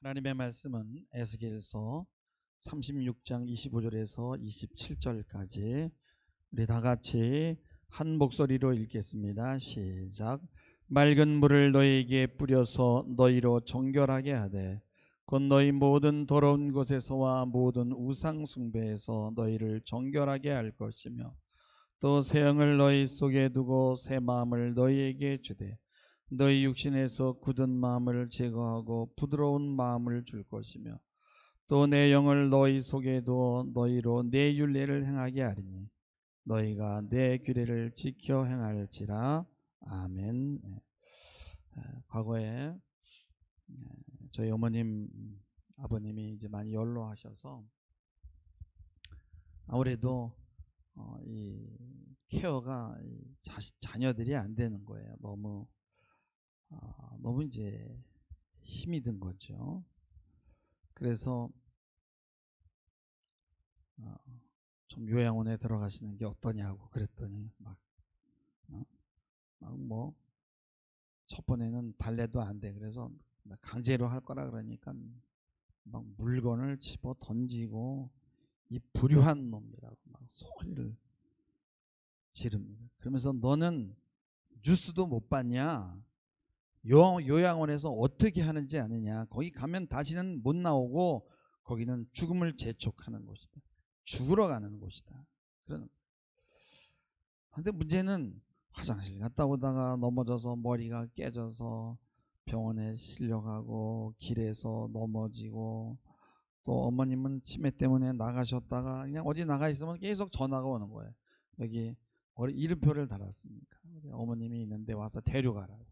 하나님의 말씀은 에스겔서 36장 25절에서 27절까지 우리 다 같이 한 목소리로 읽겠습니다. 시작. 맑은 물을 너희에게 뿌려서 너희로 정결하게 하되 곧 너희 모든 더러운 곳에서와 모든 우상 숭배에서 너희를 정결하게 할 것이며 또 새 영을 너희 속에 두고 새 마음을 너희에게 주되 너희 육신에서 굳은 마음을 제거하고 부드러운 마음을 줄 것이며 또 내 영을 너희 속에 두어 너희로 내 율례를 행하게 하리니 너희가 내 규례를 지켜 행할지라. 아멘. 과거에 저희 어머님 아버님이 이제 많이 연로하셔서 아무래도 이 케어가 자녀들이 안 되는 거예요. 너무 이제 힘이 든 거죠. 그래서 좀 요양원에 들어가시는 게 어떠냐고 그랬더니 뭐 첫 번에는 달래도 안 돼. 그래서 강제로 할 거라 그러니까 막 물건을 집어 던지고 이 불효한 놈이라고 막 소리를 지릅니다. 그러면서 너는 뉴스도 못 봤냐? 요양원에서 어떻게 하는지 아느냐? 거기 가면 다시는 못 나오고 거기는 죽음을 재촉하는 곳이다. 죽으러 가는 곳이다. 그런데 문제는 화장실 갔다 오다가 넘어져서 머리가 깨져서 병원에 실려가고 길에서 넘어지고 또 어머님은 치매 때문에 나가셨다가 그냥 어디 나가 있으면 계속 전화가 오는 거예요. 여기 이름표를 달았으니까 어머님이 있는데 와서 데려가라고.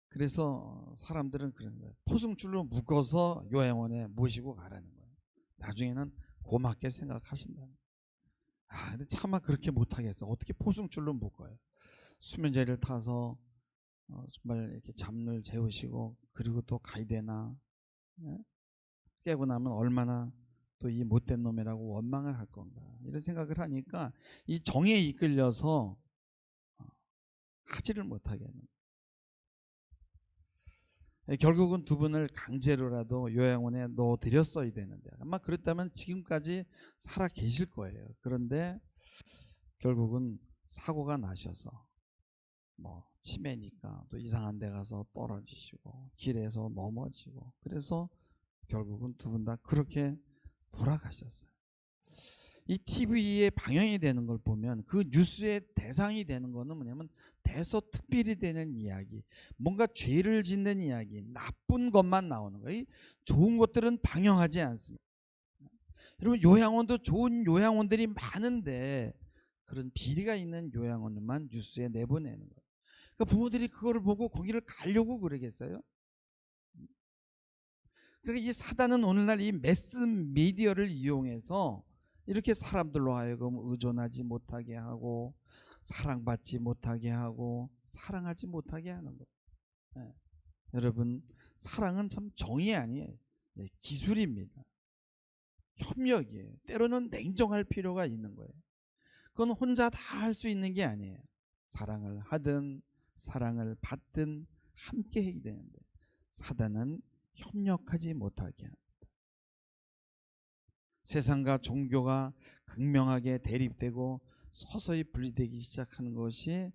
그래서 사람들은 그런 거예요. 포승줄로 묶어서 요양원에 모시고 가라는 거예요. 나중에는 고맙게 생각하신다. 근데 차마 그렇게 못하겠어. 어떻게 포승줄로 묶어요? 수면제를 타서 정말 이렇게 잠을 재우시고 그리고 또 가야 되나? 깨고 나면 얼마나 또 이 못된 놈이라고 원망을 할 건가? 이런 생각을 하니까 이 정에 이끌려서 하지를 못하게 하는 거예요. 결국은 두 분을 강제로라도 요양원에 넣어드렸어야 되는데 아마 그랬다면 지금까지 살아 계실 거예요. 그런데 결국은 사고가 나셔서 뭐 치매니까 또 이상한 데 가서 떨어지시고 길에서 넘어지고 그래서 결국은 두 분 다 그렇게 돌아가셨어요. 이 TV에 방영이 되는 걸 보면 그 뉴스의 대상이 되는 거는 뭐냐면 대서특필이 되는 이야기, 뭔가 죄를 짓는 이야기, 나쁜 것만 나오는 거예요. 좋은 것들은 방영하지 않습니다. 여러분, 요양원도 좋은 요양원들이 많은데 그런 비리가 있는 요양원만 뉴스에 내보내는 거예요. 그러니까 부모들이 그거를 보고 거기를 가려고 그러겠어요? 그러니까 이 사단은 오늘날 이 매스 미디어를 이용해서 이렇게 사람들로 하여금 의존하지 못하게 하고 사랑받지 못하게 하고 사랑하지 못하게 하는 거예요. 여러분, 사랑은 참 정의 아니에요. 기술입니다. 협력이에요. 때로는 냉정할 필요가 있는 거예요. 그건 혼자 다 할 수 있는 게 아니에요. 사랑을 하든 사랑을 받든 함께 해야 되는데 사단은 협력하지 못하게 합니다. 세상과 종교가 극명하게 대립되고 서서히 분리되기 시작하는 것이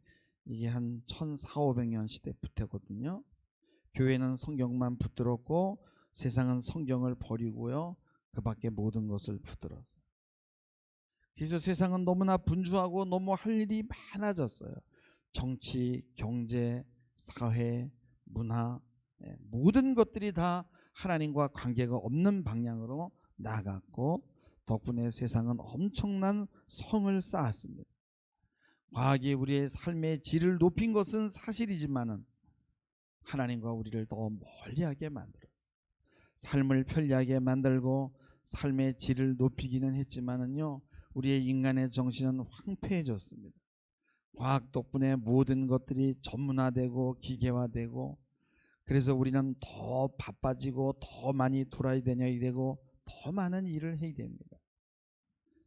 이게 한 1400~1500년 시대부터거든요. 교회는 성경만 붙들었고 세상은 성경을 버리고요. 그 밖에 모든 것을 붙들었어요. 그래서 세상은 너무나 분주하고 너무 할 일이 많아졌어요. 정치, 경제, 사회, 문화, 모든 것들이 다 하나님과 관계가 없는 방향으로 나갔고 덕분에 세상은 엄청난 성을 쌓았습니다. 과학이 우리의 삶의 질을 높인 것은 사실이지만은 하나님과 우리를 더 멀리하게 만들었어요. 삶을 편리하게 만들고 삶의 질을 높이기는 했지만은요, 우리의 인간의 정신은 황폐해졌습니다. 과학 덕분에 모든 것들이 전문화되고 기계화되고 그래서 우리는 더 바빠지고 더 많이 돌아야 되고 더 많은 일을 해야 됩니다.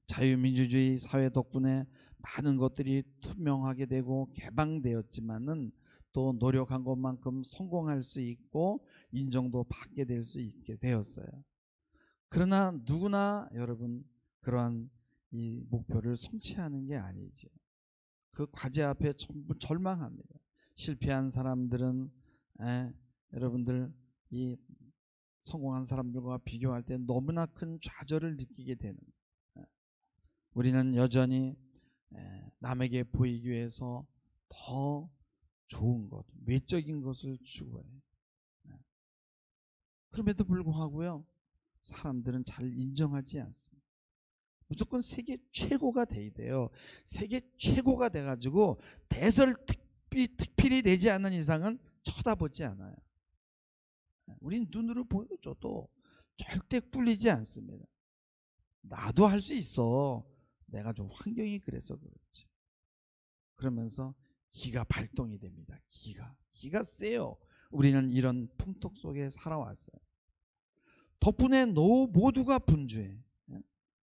자유민주주의 사회 덕분에 많은 것들이 투명하게 되고 개방되었지만은 또 노력한 것만큼 성공할 수 있고 인정도 받게 될 수 있게 되었어요. 그러나 누구나 여러분 그러한 이 목표를 성취하는 게 아니죠. 그 과제 앞에 전부 절망합니다. 실패한 사람들은 여러분들 이 성공한 사람들과 비교할 때 너무나 큰 좌절을 느끼게 되는 거예요. 우리는 여전히 남에게 보이기 위해서 더 좋은 것, 외적인 것을 추구해요. 그럼에도 불구하고요, 사람들은 잘 인정하지 않습니다. 무조건 세계 최고가 돼야 돼요. 세계 최고가 돼가지고 대설특필이 되지 않는 이상은 쳐다보지 않아요. 우린 눈으로 보여줘도 절대 꿀리지 않습니다. 나도 할 수 있어. 내가 좀 환경이 그래서 그렇지. 그러면서 기가 발동이 됩니다. 기가 세요. 우리는 이런 풍토 속에 살아왔어요. 덕분에 모두가 분주해.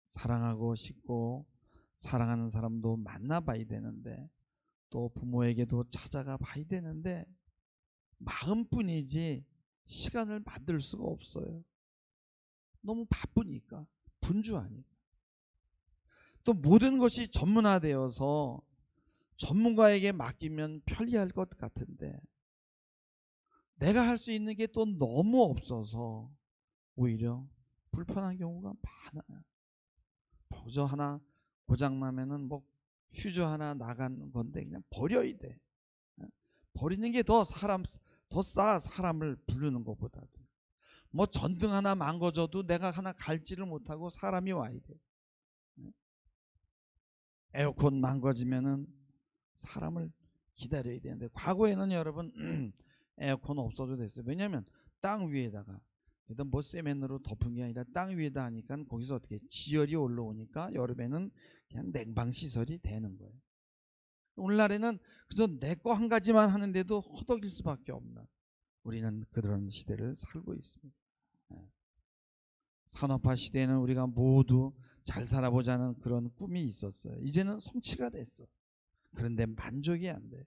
사랑하고 싶고 사랑하는 사람도 만나봐야 되는데 또 부모에게도 찾아가 봐야 되는데 마음뿐이지 시간을 만들 수가 없어요. 너무 바쁘니까, 분주하니까. 또 모든 것이 전문화되어서 전문가에게 맡기면 편리할 것 같은데 내가 할 수 있는 게 또 너무 없어서 오히려 불편한 경우가 많아요. 보조 하나 고장나면은 뭐 휴즈 하나 나간 건데 그냥 버려야 돼. 버리는 게 더 싸. 사람을 부르는 것보다도. 뭐 전등 하나 망가져도 내가 하나 갈지를 못하고 사람이 와야 돼. 에어컨 망가지면은 사람을 기다려야 되는데 과거에는 여러분 에어컨 없어도 됐어요. 왜냐하면 땅 위에다가 일단 뭐 세면으로 덮은 게 아니라 땅 위에다 하니까 거기서 어떻게 지열이 올라오니까 여름에는 그냥 냉방 시설이 되는 거예요. 오늘날에는 그저 내 거 한 가지만 하는데도 허덕일 수밖에 없는 우리는 그런 시대를 살고 있습니다. 산업화 시대에는 우리가 모두 잘 살아보자는 그런 꿈이 있었어요. 이제는 성취가 됐어. 그런데 만족이 안 돼.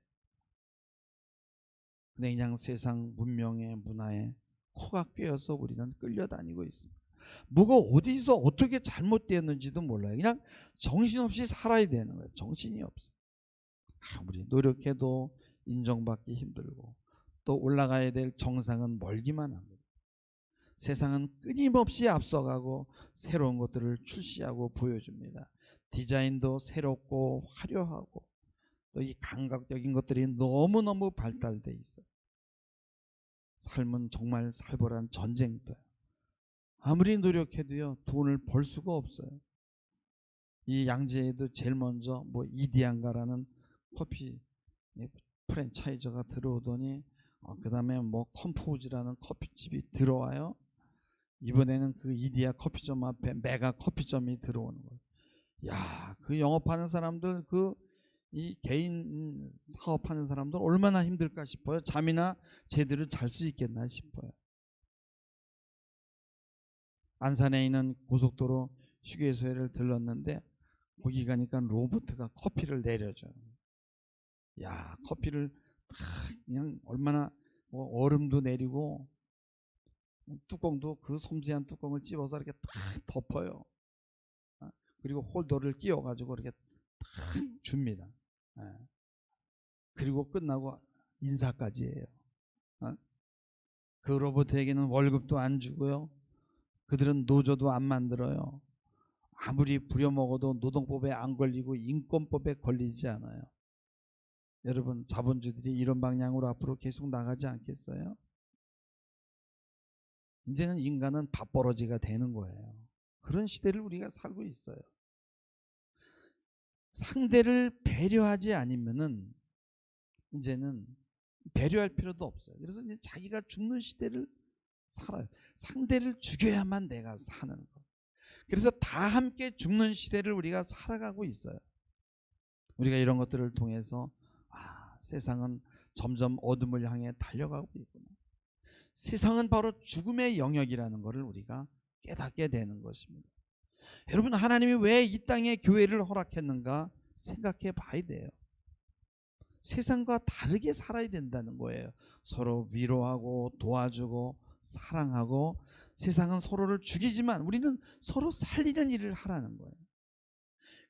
그냥 세상 문명의 문화에 코가 꿰어서 우리는 끌려다니고 있습니다. 뭐가 어디서 어떻게 잘못되었는지도 몰라요. 그냥 정신없이 살아야 되는 거예요. 정신이 없어. 아무리 노력해도 인정받기 힘들고 또 올라가야 될 정상은 멀기만 합니다. 세상은 끊임없이 앞서가고 새로운 것들을 출시하고 보여줍니다. 디자인도 새롭고 화려하고 또 이 감각적인 것들이 너무너무 발달돼 있어요. 삶은 정말 살벌한 전쟁터예요. 아무리 노력해도요 돈을 벌 수가 없어요. 이 양재에도 제일 먼저 뭐 이디안가라는 커피 프랜차이저가 들어오더니 그 다음에 뭐 컴포즈라는 커피집이 들어와요. 이번에는 그 이디야 커피점 앞에 메가 커피점이 들어오는 거예요. 야, 그 영업하는 사람들, 이 개인 사업하는 사람들 얼마나 힘들까 싶어요. 잠이나 제대로 잘 수 있겠나 싶어요. 안산에 있는 고속도로 휴게소를 들렀는데 거기 가니까 로봇가 커피를 내려줘요. 야, 커피를 그냥 얼마나 얼음도 내리고 뚜껑도 그 섬세한 뚜껑을 찝어서 이렇게 탁 덮어요. 그리고 홀더를 끼워가지고 이렇게 탁 줍니다. 그리고 끝나고 인사까지 해요. 그 로봇에게는 월급도 안 주고요. 그들은 노조도 안 만들어요. 아무리 부려먹어도 노동법에 안 걸리고 인권법에 걸리지 않아요. 여러분, 자본주의들이 이런 방향으로 앞으로 계속 나가지 않겠어요? 이제는 인간은 밥벌어지가 되는 거예요. 그런 시대를 우리가 살고 있어요. 상대를 배려하지 않으면은 이제는 배려할 필요도 없어요. 그래서 이제 자기가 죽는 시대를 살아요. 상대를 죽여야만 내가 사는 거. 그래서 다 함께 죽는 시대를 우리가 살아가고 있어요. 우리가 이런 것들을 통해서 세상은 점점 어둠을 향해 달려가고 있구나. 세상은 바로 죽음의 영역이라는 것을 우리가 깨닫게 되는 것입니다. 여러분, 하나님이 왜 이 땅에 교회를 허락했는가 생각해 봐야 돼요. 세상과 다르게 살아야 된다는 거예요. 서로 위로하고 도와주고 사랑하고, 세상은 서로를 죽이지만 우리는 서로 살리는 일을 하라는 거예요.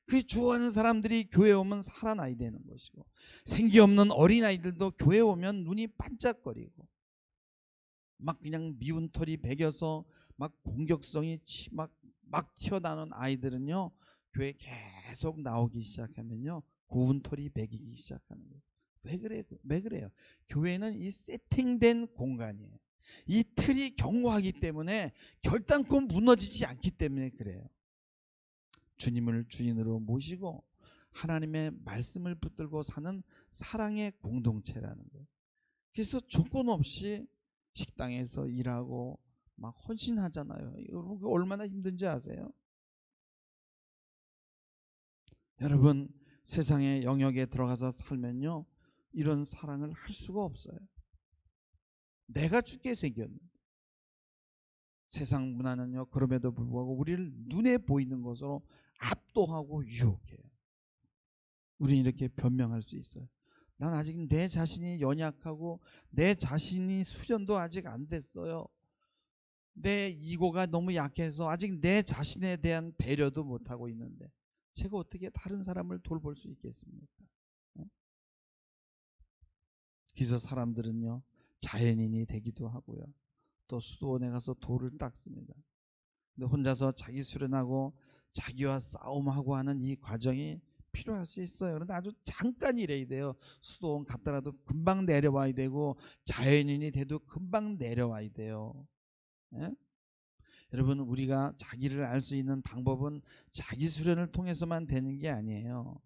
그 주어하는 사람들이 교회 오면 살아나야 되는 것이고, 생기 없는 어린아이들도 교회 오면 눈이 반짝거리고, 막 그냥 미운 털이 배겨서 막 공격성이 막 튀어나오는 아이들은요, 교회 계속 나오기 시작하면요, 고운 털이 배기기 시작하는 거예요. 왜 그래요? 교회는 이 세팅된 공간이에요. 이 틀이 견고하기 때문에 결단코 무너지지 않기 때문에 그래요. 주님을 주인으로 모시고 하나님의 말씀을 붙들고 사는 사랑의 공동체라는 거예요. 그래서 조건 없이 식당에서 일하고 막 헌신하잖아요. 여러분 얼마나 힘든지 아세요? 여러분 세상의 영역에 들어가서 살면요, 이런 사랑을 할 수가 없어요. 내가 죽게 생겼는데. 세상 문화는요, 그럼에도 불구하고 우리를 눈에 보이는 것으로 압도하고 유혹해요. 우리는 이렇게 변명할 수 있어요. 난 아직 내 자신이 연약하고 내 자신이 수련도 아직 안 됐어요. 내 이고가 너무 약해서 아직 내 자신에 대한 배려도 못하고 있는데 제가 어떻게 다른 사람을 돌볼 수 있겠습니까? 그래서 사람들은요, 자연인이 되기도 하고요, 또 수도원에 가서 돌을 닦습니다. 근데 혼자서 자기 수련하고 자기와 싸움하고 하는 이 과정이 필요할 수 있어요. 그런데 아주 잠깐 일해야 돼요. 수도원 갔더라도 금방 내려와야 되고, 자연인이 돼도 금방 내려와야 돼요. 예? 여러분 우리가 자기를 알 수 있는 방법은 자기 수련을 통해서만 되는 게 아니에요.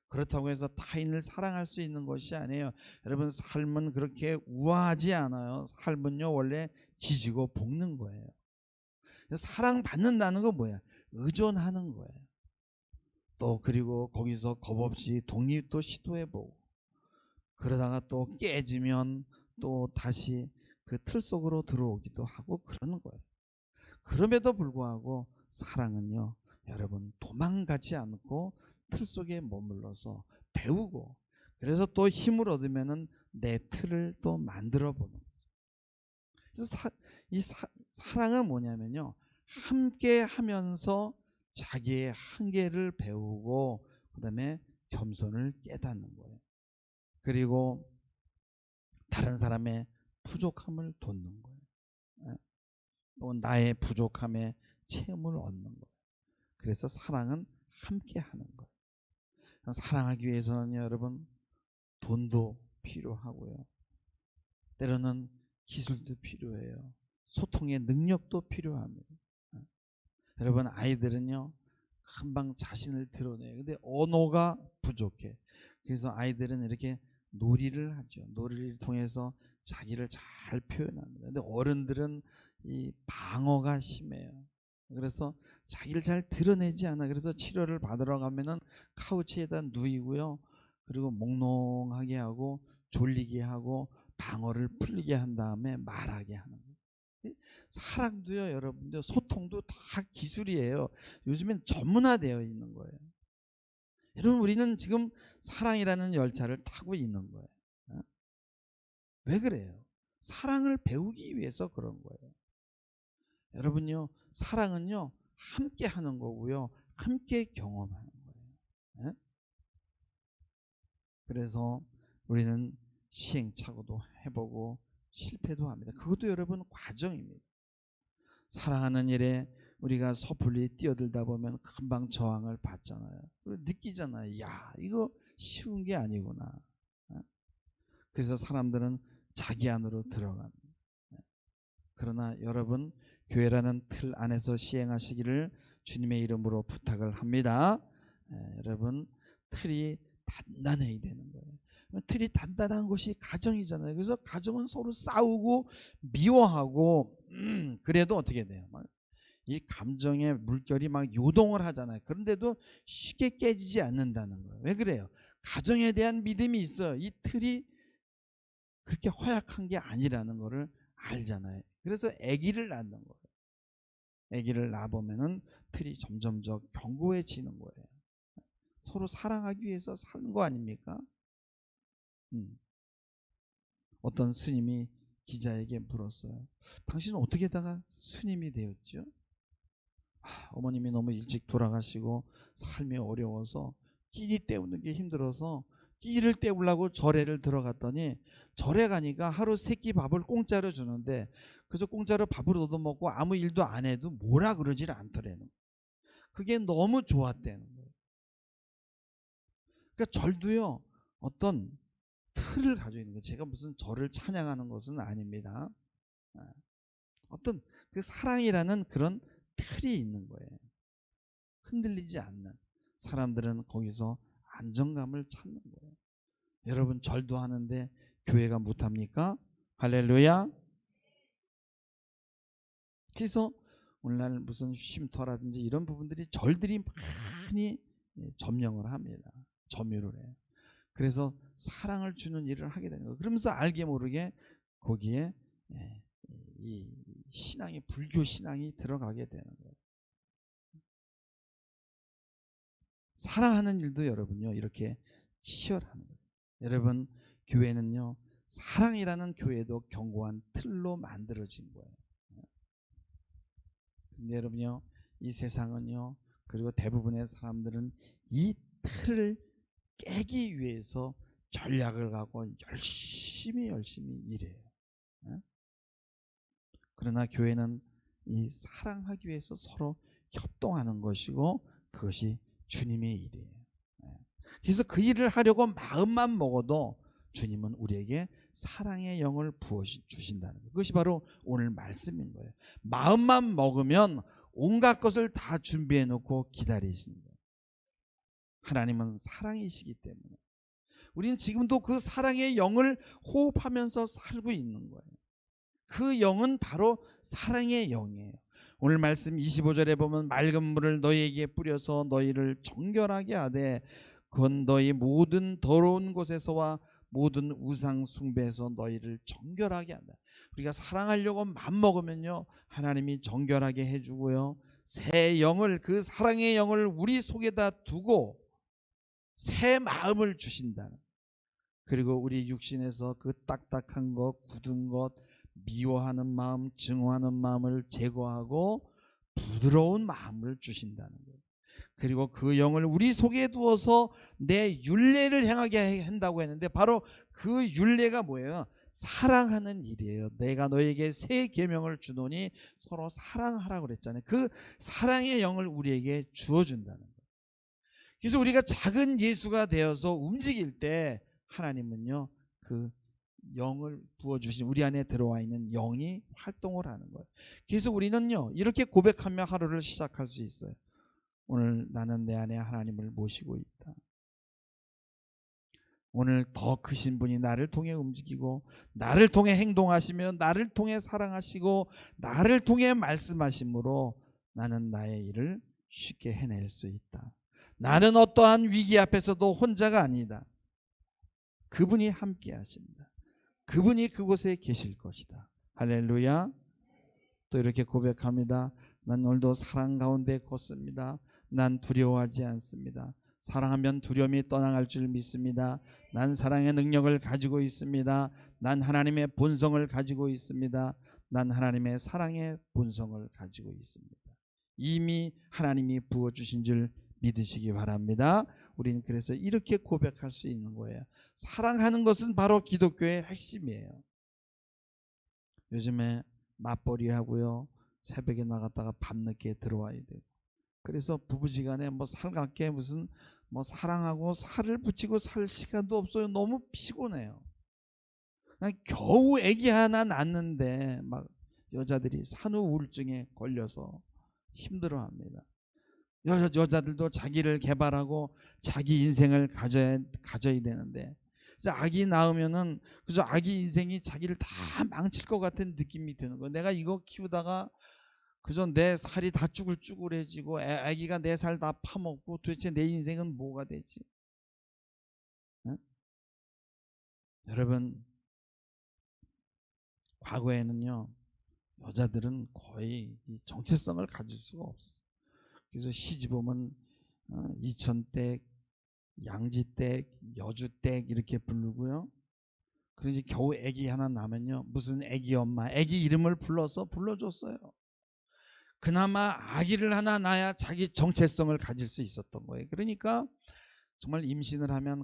그렇다고 해서 타인을 사랑할 수 있는 것이 아니에요. 여러분 삶은 그렇게 우아하지 않아요. 삶은요 원래 지지고 볶는 거예요. 사랑받는다는 건 뭐야? 의존하는 거예요. 또 그리고 거기서 겁없이 독립도 시도해보고, 그러다가 또 깨지면 또 다시 그 틀 속으로 들어오기도 하고 그러는 거예요. 그럼에도 불구하고 사랑은요, 여러분 도망가지 않고 틀 속에 머물러서 배우고, 그래서 또 힘을 얻으면은 내 틀을 또 만들어 보는 거죠. 그래서 사랑은 뭐냐면요, 함께 하면서 자기의 한계를 배우고 그다음에 겸손을 깨닫는 거예요. 그리고 다른 사람의 부족함을 돕는 거예요. 또 나의 부족함에 체험을 얻는 거예요. 그래서 사랑은 함께 하는 거예요. 사랑하기 위해서는 여러분 돈도 필요하고요, 때로는 기술도 필요해요. 소통의 능력도 필요합니다. 여러분 아이들은요 금방 자신을 드러내요. 근데 언어가 부족해. 그래서 아이들은 이렇게 놀이를 하죠. 놀이를 통해서 자기를 잘 표현합니다. 근데 어른들은 이 방어가 심해요. 그래서 자기를 잘 드러내지 않아. 그래서 치료를 받으러 가면은 카우치에다 누이고요, 그리고 몽롱하게 하고 졸리게 하고 방어를 풀리게 한 다음에 말하게 하는 거예요. 사랑도요 여러분들, 소통도 다 기술이에요. 요즘엔 전문화되어 있는 거예요. 여러분 우리는 지금 사랑이라는 열차를 타고 있는 거예요. 왜 그래요? 사랑을 배우기 위해서 그런 거예요. 여러분요, 사랑은요 함께 하는 거고요, 함께 경험하는 거예요. 그래서 우리는 시행착오도 해보고 실패도 합니다. 그것도 여러분 과정입니다. 사랑하는 일에 우리가 섣불리 뛰어들다 보면 금방 저항을 받잖아요. 느끼잖아요. 야, 이거 쉬운 게 아니구나. 그래서 사람들은 자기 안으로 들어갑니다. 그러나 여러분 교회라는 틀 안에서 시행하시기를 주님의 이름으로 부탁을 합니다. 여러분 틀이 단단해야 되는 거예요. 틀이 단단한 것이 가정이잖아요. 그래서 가정은 서로 싸우고 미워하고 그래도 어떻게 돼요? 이 감정의 물결이 막 요동을 하잖아요. 그런데도 쉽게 깨지지 않는다는 거예요. 왜 그래요? 가정에 대한 믿음이 있어요. 이 틀이 그렇게 허약한 게 아니라는 거를 알잖아요. 그래서 아기를 낳는 거예요. 아기를 낳아보면은 틀이 점점 더 견고해지는 거예요. 서로 사랑하기 위해서 사는 거 아닙니까? 어떤 스님이 기자에게 물었어요. 당신은 어떻게 다가 스님이 되었죠? 어머님이 너무 일찍 돌아가시고 삶이 어려워서 끼니 때우는 게 힘들어서 끼를 때우려고 절에를 들어갔더니 절에 가니까 하루 세 끼 밥을 공짜로 주는데 그저 공짜로 밥을 얻어먹고 아무 일도 안 해도 뭐라 그러질 않더래는. 그게 너무 좋았대는 거예요. 그러니까 절도요 어떤 틀을 가지고 있는 거예요. 제가 무슨 절을 찬양하는 것은 아닙니다. 어떤 그 사랑이라는 그런 틀이 있는 거예요. 흔들리지 않는. 사람들은 거기서 안정감을 찾는 거예요. 여러분 절도 하는데 교회가 못합니까? 할렐루야. 그래서 오늘날 무슨 쉼터라든지 이런 부분들이 절들이 많이 점령을 합니다. 점유를 해요. 그래서 사랑을 주는 일을 하게 되는 거예요. 그러면서 알게 모르게 거기에 이 신앙이 불교 신앙이 들어가게 되는 거예요. 사랑하는 일도 여러분요 이렇게 치열하는 거예요. 여러분 교회는요 사랑이라는 교회도 견고한 틀로 만들어진 거예요. 근데 여러분요 이 세상은요 그리고 대부분의 사람들은 이 틀을 깨기 위해서 전략을 갖고 열심히 일해요. 그러나 교회는 이 사랑하기 위해서 서로 협동하는 것이고 그것이 주님의 일이에요. 그래서 그 일을 하려고 마음만 먹어도 주님은 우리에게 사랑의 영을 부어 주신다는 거예요. 그것이 바로 오늘 말씀인 거예요. 마음만 먹으면 온갖 것을 다 준비해 놓고 기다리시는 거예요. 하나님은 사랑이시기 때문에 우리는 지금도 그 사랑의 영을 호흡하면서 살고 있는 거예요. 그 영은 바로 사랑의 영이에요. 오늘 말씀 25절에 보면 맑은 물을 너희에게 뿌려서 너희를 정결하게 하되 그건 너희 모든 더러운 곳에서와 모든 우상 숭배에서 너희를 정결하게 한다. 우리가 사랑하려고 맘먹으면요 하나님이 정결하게 해주고요 새 영을 그 사랑의 영을 우리 속에다 두고 새 마음을 주신다는. 그리고 우리 육신에서 그 딱딱한 것 굳은 것 미워하는 마음 증오하는 마음을 제거하고 부드러운 마음을 주신다는 거예요. 그리고 그 영을 우리 속에 두어서 내 율례를 행하게 한다고 했는데 바로 그 율례가 뭐예요? 사랑하는 일이에요. 내가 너에게 새 계명을 주노니 서로 사랑하라고 그랬잖아요. 그 사랑의 영을 우리에게 주어준다는 거예요. 그래서 우리가 작은 예수가 되어서 움직일 때 하나님은요 그 영을 부어주신 우리 안에 들어와 있는 영이 활동을 하는 거예요. 그래서 우리는요 이렇게 고백하며 하루를 시작할 수 있어요. 오늘 나는 내 안에 하나님을 모시고 있다. 오늘 더 크신 분이 나를 통해 움직이고 나를 통해 행동하시며 나를 통해 사랑하시고 나를 통해 말씀하심으로 나는 나의 일을 쉽게 해낼 수 있다. 나는 어떠한 위기 앞에서도 혼자가 아니다. 그분이 함께 하신다. 그분이 그곳에 계실 것이다. 할렐루야. 또 이렇게 고백합니다. 난 오늘도 사랑 가운데 걷습니다. 난 두려워하지 않습니다. 사랑하면 두려움이 떠나갈 줄 믿습니다. 난 사랑의 능력을 가지고 있습니다. 난 하나님의 본성을 가지고 있습니다. 난 하나님의 사랑의 본성을 가지고 있습니다. 이미 하나님이 부어주신 줄 믿으시기 바랍니다. 우리는 그래서 이렇게 고백할 수 있는 거예요. 사랑하는 것은 바로 기독교의 핵심이에요. 요즘에 맞벌이 하고요. 새벽에 나갔다가 밤늦게 들어와야 돼요. 그래서 부부지간에 뭐 살갑게 무슨 뭐 사랑하고 살을 붙이고 살 시간도 없어요. 너무 피곤해요. 겨우 아기 하나 낳는데 막 여자들이 산후 우울증에 걸려서 힘들어합니다. 여자들도 자기를 개발하고 자기 인생을 가져야 되는데 아기 낳으면은 그저 아기 인생이 자기를 다 망칠 것 같은 느낌이 드는 거예요. 내가 이거 키우다가 그저 내 살이 다 쭈글쭈글해지고 아기가 내 살 다 파먹고 도대체 내 인생은 뭐가 되지? 응? 여러분 과거에는요 여자들은 거의 정체성을 가질 수가 없어요. 그래서 시집오면 이천댁, 양지댁, 여주댁 이렇게 부르고요. 그러지 겨우 아기 하나 나면요, 무슨 아기 엄마, 아기 이름을 불러줬어요. 그나마 아기를 하나 낳아야 자기 정체성을 가질 수 있었던 거예요. 그러니까 정말 임신을 하면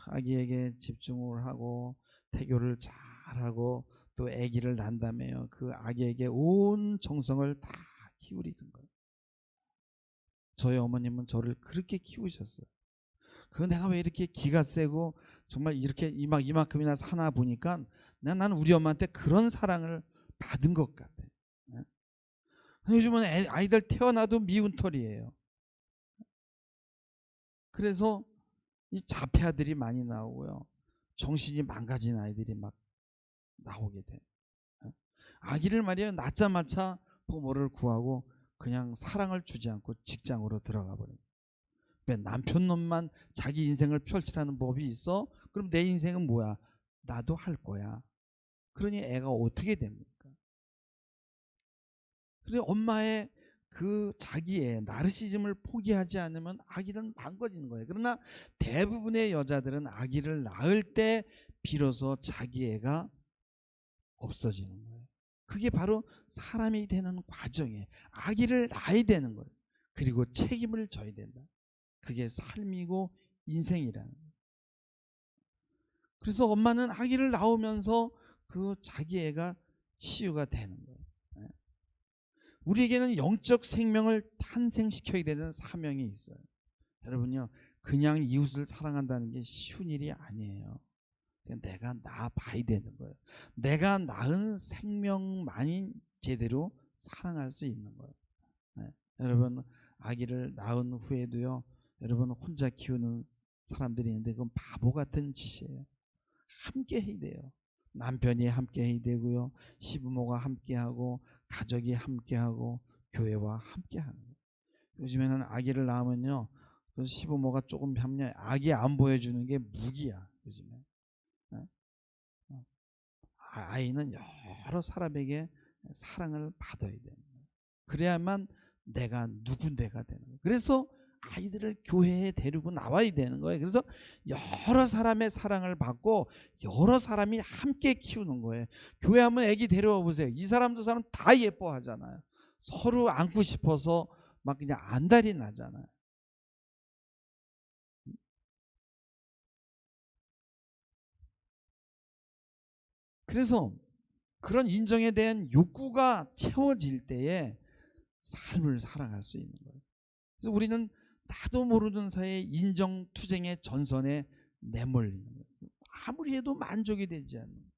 아기에게 집중을 하고 태교를 잘하고 또 아기를 낳은 다음에요, 그 아기에게 온 정성을 다 기울이는 거예요. 저희 어머님은 저를 그렇게 키우셨어요. 그 내가 왜 이렇게 기가 세고 정말 이렇게 이만큼이나 사나 보니까 나는 우리 엄마한테 그런 사랑을 받은 것 같아. 요즘은 아이들 태어나도 미운 털이에요. 그래서 이 자폐아들이 많이 나오고요, 정신이 망가진 아이들이 막 나오게 돼. 아기를 말이야 낳자마자 부모를 구하고 그냥 사랑을 주지 않고 직장으로 들어가 버려요. 왜 남편 놈만 자기 인생을 펼치라는 법이 있어? 그럼 내 인생은 뭐야? 나도 할 거야. 그러니 애가 어떻게 됩니까? 그래 엄마의 그 자기의 나르시즘을 포기하지 않으면 아기는 망가지는 거예요. 그러나 대부분의 여자들은 아기를 낳을 때 비로소 자기 애가 없어지는 거예요. 그게 바로 사람이 되는 과정이에요. 아기를 낳아야 되는 거예요. 그리고 책임을 져야 된다. 그게 삶이고 인생이라는 거예요. 그래서 엄마는 아기를 낳으면서 그 자기 애가 치유가 되는 거예요. 우리에게는 영적 생명을 탄생시켜야 되는 사명이 있어요. 여러분요, 그냥 이웃을 사랑한다는 게 쉬운 일이 아니에요. 내가 낳아봐야 되는 거예요. 내가 낳은 생명만이 제대로 사랑할 수 있는 거예요. 네. 여러분 아기를 낳은 후에도요, 여러분 혼자 키우는 사람들이 있는데 그건 바보 같은 짓이에요. 함께 해야 돼요. 남편이 함께 해야 되고요, 시부모가 함께하고 가족이 함께하고 교회와 함께하는 거예요. 요즘에는 아기를 낳으면요, 그 시부모가 조금 협력, 아기 안 보여주는 게 무기야 요즘에. 아이는 여러 사람에게 사랑을 받아야 되는 거예요. 그래야만 내가 누군데가 되는 거예요. 그래서 아이들을 교회에 데리고 나와야 되는 거예요. 그래서 여러 사람의 사랑을 받고 여러 사람이 함께 키우는 거예요. 교회 한번 애기 데려와 보세요. 이 사람 저 사람 다 예뻐하잖아요. 서로 안고 싶어서 막 그냥 안달이 나잖아요. 그래서 그런 인정에 대한 욕구가 채워질 때에 삶을 살아갈 수 있는 거예요. 그래서 우리는 나도 모르는 사이에 인정투쟁의 전선에 내몰리는 거예요. 아무리 해도 만족이 되지 않는 거예요.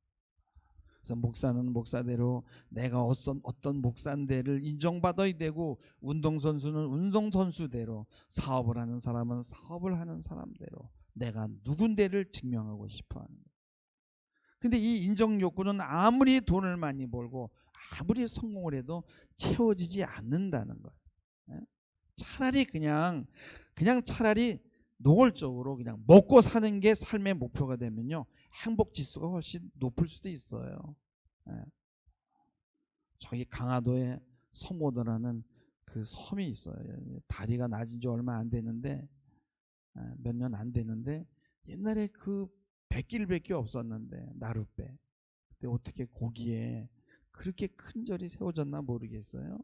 그래서 목사는 목사대로, 내가 어떤 목사인데를 인정받아야 되고, 운동선수는 운동선수대로, 사업을 하는 사람은 사업을 하는 사람대로 내가 누군데를 증명하고 싶어 하는 거예요. 근데 이 인정 욕구는 아무리 돈을 많이 벌고 아무리 성공을 해도 채워지지 않는다는 거예요. 차라리 차라리 노골적으로 그냥 먹고 사는 게 삶의 목표가 되면요, 행복 지수가 훨씬 높을 수도 있어요. 저기 강화도에 서모도라는 그 섬이 있어요. 다리가 낮은 지 얼마 안 되는데, 몇 년 안 되는데, 옛날에 그 백길밖에 없었는데 나룻배. 그때 어떻게 거기에 그렇게 큰 절이 세워졌나 모르겠어요.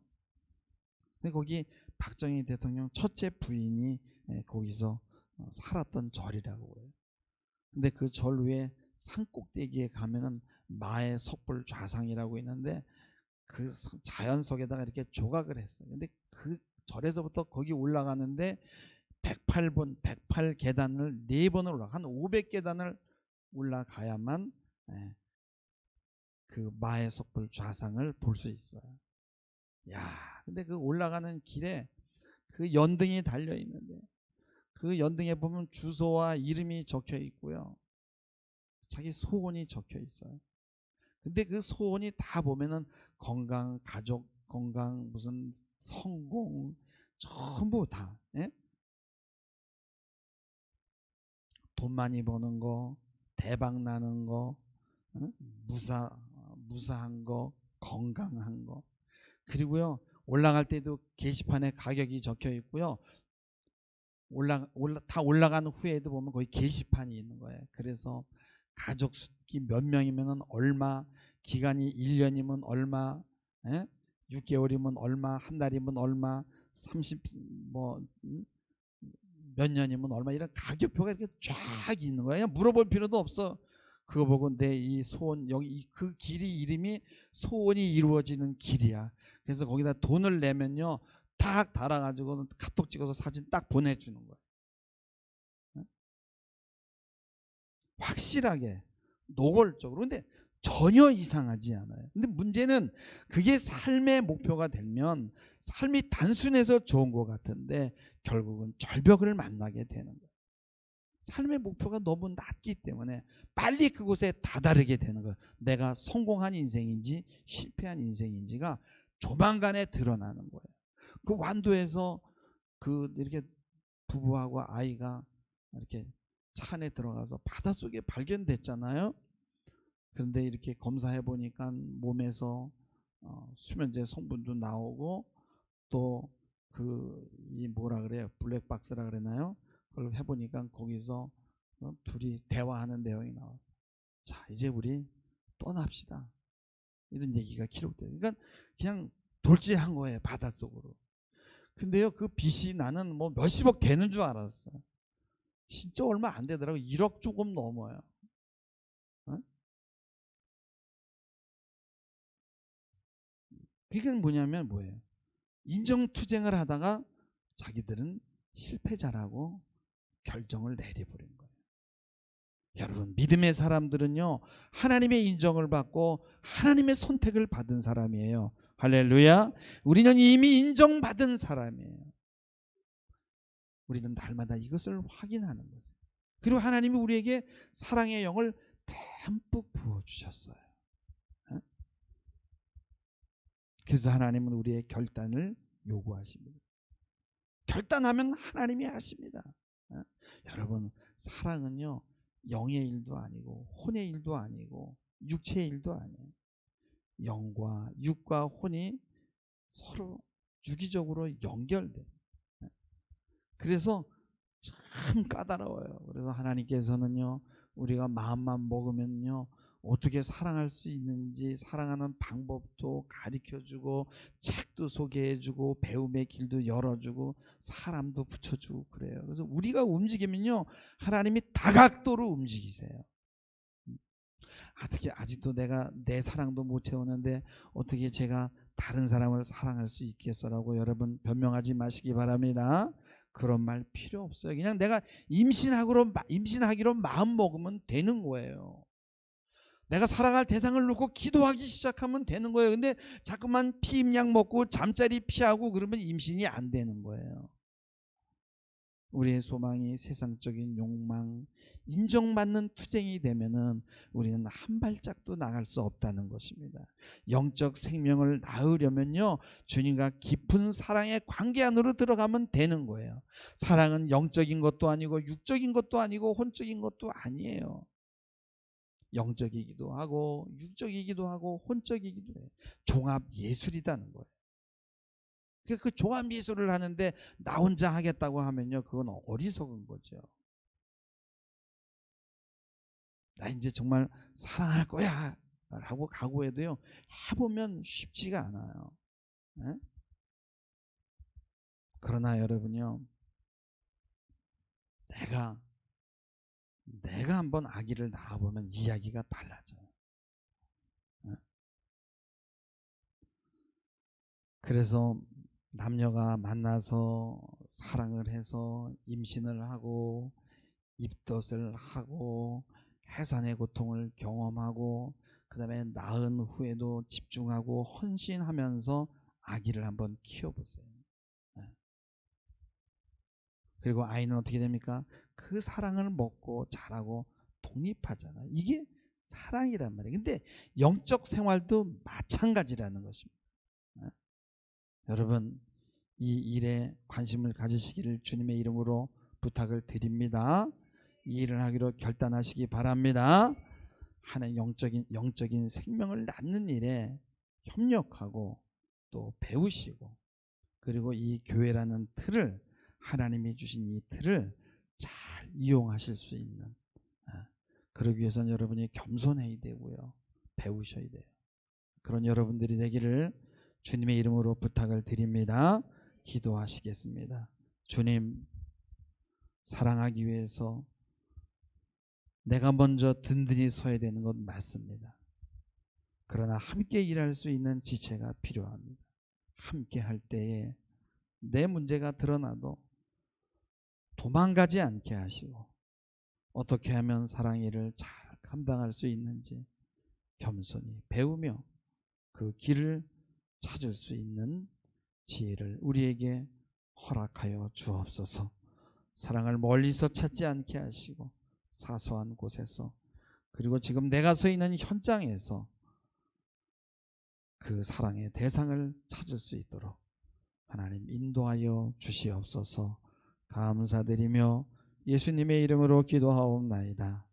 근데 거기 박정희 대통령 첫째 부인이 거기서 살았던 절이라고 해요. 근데 그 절 위에 산 꼭대기에 가면은 마의 석불 좌상이라고 있는데, 그 자연석에다가 이렇게 조각을 했어요. 근데 그 절에서부터 거기 올라가는데 108계단을 4번을 한 500계단을 올라가야만 그 마의 석불 좌상을 볼 수 있어요. 야, 근데 그 올라가는 길에 그 연등이 달려 있는데, 그 연등에 보면 주소와 이름이 적혀 있고요, 자기 소원이 적혀 있어요. 근데 그 소원이 다 보면은 건강, 가족 건강, 무슨 성공, 전부 다, 돈 많이 버는 거, 대박 나는 거, 무사한 거, 건강한 거. 그리고요, 올라갈 때도 게시판에 가격이 적혀 있고요, 다 올라간 후에도 보면 거기 게시판이 있는 거예요. 그래서 가족 수기 몇 명이면 얼마, 기간이 1년이면 얼마, 6개월이면 얼마, 한 달이면 얼마, 30 몇 년이면 얼마, 이런 가격표가 이렇게 쫙 있는 거야. 그냥 물어볼 필요도 없어. 그거 보고 내 이 소원, 여기 그 길이 이름이 소원이 이루어지는 길이야. 그래서 거기다 돈을 내면요, 딱 달아가지고 카톡 찍어서 사진 딱 보내주는 거야. 확실하게 노골적으로. 근데 전혀 이상하지 않아요. 근데 문제는 그게 삶의 목표가 되면 삶이 단순해서 좋은 것 같은데 결국은 절벽을 만나게 되는 거예요. 삶의 목표가 너무 낮기 때문에 빨리 그곳에 다다르게 되는 거예요. 내가 성공한 인생인지 실패한 인생인지가 조만간에 드러나는 거예요. 그 완도에서 그 이렇게 부부하고 아이가 이렇게 차 안에 들어가서 바닷속에 발견됐잖아요. 그런데 이렇게 검사해 보니까 몸에서 수면제 성분도 나오고 또 그 이 뭐라 그래요, 블랙박스라 그러나요? 그걸 해보니까 거기서 둘이 대화하는 내용이 나와요. 자, 이제 우리 떠납시다, 이런 얘기가 기록돼요. 그러니까 그냥 돌진한 거예요, 바닷속으로. 근데요, 그 빚이 나는 뭐 몇십억 되는 줄 알았어요. 진짜 얼마 안 되더라고. 1억 조금 넘어요. 그게 뭐냐면 뭐예요? 인정투쟁을 하다가 자기들은 실패자라고 결정을 내려버린 거예요. 여러분, 믿음의 사람들은요, 하나님의 인정을 받고 하나님의 선택을 받은 사람이에요. 할렐루야. 우리는 이미 인정받은 사람이에요. 우리는 날마다 이것을 확인하는 거예요. 그리고 하나님이 우리에게 사랑의 영을 듬뿍 부어주셨어요. 그래서 하나님은 우리의 결단을 요구하십니다. 결단하면 하나님이 하십니다. 여러분, 사랑은요, 영의 일도 아니고 혼의 일도 아니고 육체의 일도 아니에요. 영과 육과 혼이 서로 유기적으로 연결돼요. 그래서 참 까다로워요. 그래서 하나님께서는요, 우리가 마음만 먹으면요, 어떻게 사랑할 수 있는지 사랑하는 방법도 가르쳐주고 책도 소개해주고 배움의 길도 열어주고 사람도 붙여주고 그래요. 그래서 우리가 움직이면요, 하나님이 다각도로 움직이세요. 어떻게 아직도 내가 내 사랑도 못 채우는데 어떻게 제가 다른 사람을 사랑할 수 있겠어라고 여러분 변명하지 마시기 바랍니다. 그런 말 필요 없어요. 그냥 내가 임신하기로 마음 먹으면 되는 거예요. 내가 사랑할 대상을 놓고 기도하기 시작하면 되는 거예요. 근데 자꾸만 피임약 먹고 잠자리 피하고 그러면 임신이 안 되는 거예요. 우리의 소망이 세상적인 욕망, 인정받는 투쟁이 되면은 우리는 한 발짝도 나갈 수 없다는 것입니다. 영적 생명을 낳으려면요, 주님과 깊은 사랑의 관계 안으로 들어가면 되는 거예요. 사랑은 영적인 것도 아니고 육적인 것도 아니고 혼적인 것도 아니에요. 영적이기도 하고 육적이기도 하고 혼적이기도 해요. 종합 예술이라는 거예요. 그 종합 예술을 하는데 나 혼자 하겠다고 하면요, 그건 어리석은 거죠. 나 이제 정말 사랑할 거야 라고 각오해도요, 해보면 쉽지가 않아요. 네? 그러나 여러분요, 내가 한번 아기를 낳아보면 이야기가 달라져요. 네? 그래서 남녀가 만나서 사랑을 해서 임신을 하고 입덧을 하고 해산의 고통을 경험하고 그 다음에 낳은 후에도 집중하고 헌신하면서 아기를 한번 키워보세요. 그리고 아이는 어떻게 됩니까? 그 사랑을 먹고 자라고 독립하잖아요. 이게 사랑이란 말이에요. 근데 영적 생활도 마찬가지라는 것입니다. 여러분, 이 일에 관심을 가지시기를 주님의 이름으로 부탁을 드립니다. 이 일을 하기로 결단하시기 바랍니다. 하나님 영적인 생명을 낳는 일에 협력하고 또 배우시고, 그리고 이 교회라는 틀을, 하나님이 주신 이 틀을 잘 이용하실 수 있는 그러기 위해서는 여러분이 겸손해야 되고요. 배우셔야 돼요. 그런 여러분들이 되기를 주님의 이름으로 부탁을 드립니다. 기도하시겠습니다. 주님, 사랑하기 위해서 내가 먼저 든든히 서야 되는 것 맞습니다. 그러나 함께 일할 수 있는 지체가 필요합니다. 함께 할 때에 내 문제가 드러나도 도망가지 않게 하시고 어떻게 하면 사랑의 일을 잘 감당할 수 있는지 겸손히 배우며 그 길을 찾을 수 있는 지혜를 우리에게 허락하여 주옵소서. 사랑을 멀리서 찾지 않게 하시고 사소한 곳에서 그리고 지금 내가 서 있는 현장에서 그 사랑의 대상을 찾을 수 있도록 하나님 인도하여 주시옵소서. 감사드리며 예수님의 이름으로 기도하옵나이다.